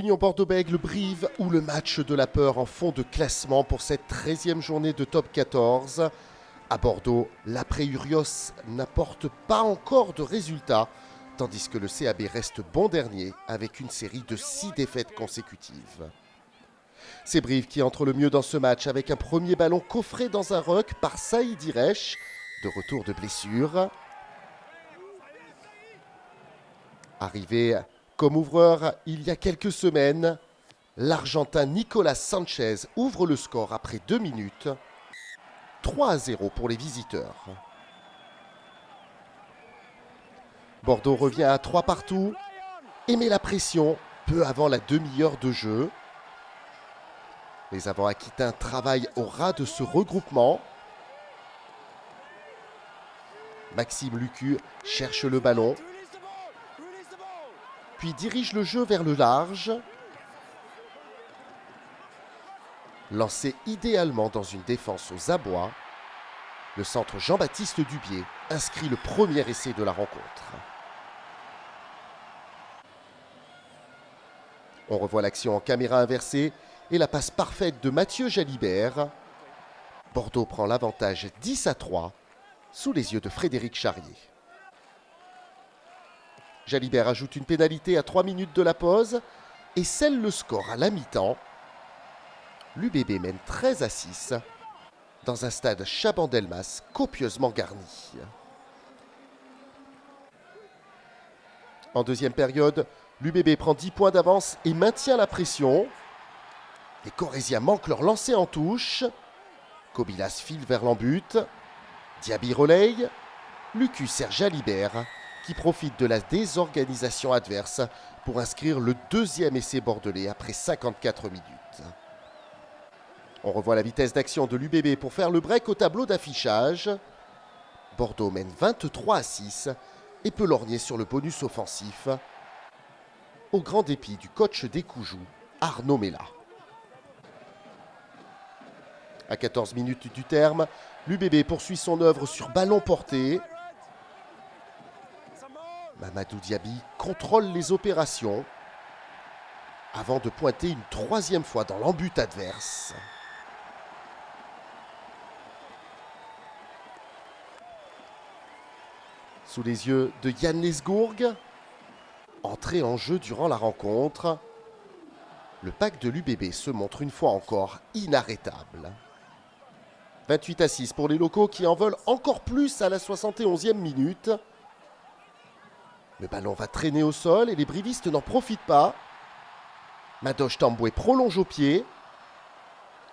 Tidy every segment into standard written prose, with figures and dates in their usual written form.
Union Bordeaux-Bègles-Brive ou le match de la peur en fond de classement pour cette 13e journée de top 14. À Bordeaux, l'après-Urios n'apporte pas encore de résultats, tandis que le CAB reste bon dernier avec une série de 6 défaites consécutives. C'est Brive qui entre le mieux dans ce match avec un premier ballon coffré dans un ruck par Saïd Iresh, de retour de blessure. Arrivé comme ouvreur il y a quelques semaines, l'Argentin Nicolas Sanchez ouvre le score après 2 minutes. 3-0 pour les visiteurs. Bordeaux revient à 3 partout et met la pression peu avant la demi-heure de jeu. Les avants-aquitains travaillent au ras de ce regroupement. Maxime Lucu cherche le ballon, puis dirige le jeu vers le large. Lancé idéalement dans une défense aux abois, le centre Jean-Baptiste Dubié inscrit le premier essai de la rencontre. On revoit l'action en caméra inversée et la passe parfaite de Mathieu Jalibert. Bordeaux prend l'avantage 10-3 sous les yeux de Frédéric Charrier. Jalibert ajoute une pénalité à 3 minutes de la pause et scelle le score à la mi-temps. L'UBB mène 13-6 dans un stade Chabandelmas copieusement garni. En deuxième période, l'UBB prend 10 points d'avance et maintient la pression. Les Corésiens manquent leur lancer en touche. Kobilas file vers l'embut. Diaby relaye. Lucu sert Jalibert qui profite de la désorganisation adverse pour inscrire le deuxième essai bordelais après 54 minutes. On revoit la vitesse d'action de l'UBB pour faire le break au tableau d'affichage. Bordeaux mène 23-6 et peut lorgner sur le bonus offensif, au grand dépit du coach des Coujoux, Arnaud Mella. À 14 minutes du terme, l'UBB poursuit son œuvre sur ballon porté. Mamadou Diaby contrôle les opérations avant de pointer une troisième fois dans l'embut adverse. Sous les yeux de Yann Lesgourg, entré en jeu durant la rencontre, le pack de l'UBB se montre une fois encore inarrêtable. 28-6 pour les locaux qui en veulent encore plus à la 71e minute. Le ballon va traîner au sol et les brivistes n'en profitent pas. Madoche Tamboué prolonge au pied.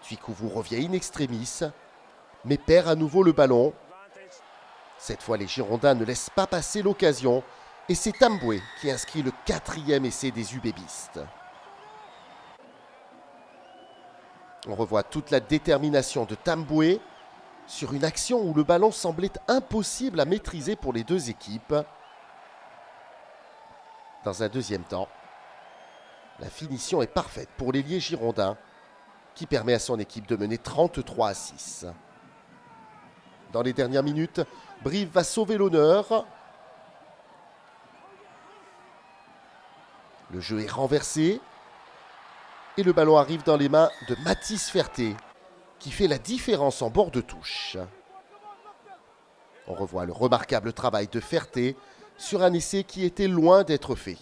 Tuikouvou revient in extremis, mais perd à nouveau le ballon. Cette fois, les Girondins ne laissent pas passer l'occasion et c'est Tamboué qui inscrit le 4e essai des UBBistes. On revoit toute la détermination de Tamboué sur une action où le ballon semblait impossible à maîtriser pour les deux équipes. Dans un deuxième temps, la finition est parfaite pour l'ailier girondin qui permet à son équipe de mener 33-6. Dans les dernières minutes, Brive va sauver l'honneur. Le jeu est renversé et le ballon arrive dans les mains de Mathis Ferté qui fait la différence en bord de touche. On revoit le remarquable travail de Ferté sur un essai qui était loin d'être fait.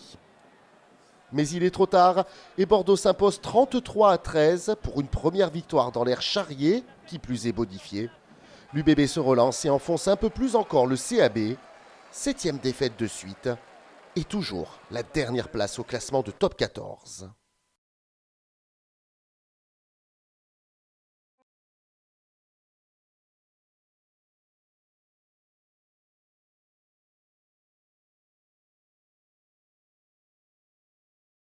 Mais il est trop tard et Bordeaux s'impose 33-13 pour une première victoire dans l'ère Charrier, qui plus est bonifiée. L'UBB se relance et enfonce un peu plus encore le CAB, 7e défaite de suite, et toujours la dernière place au classement de top 14.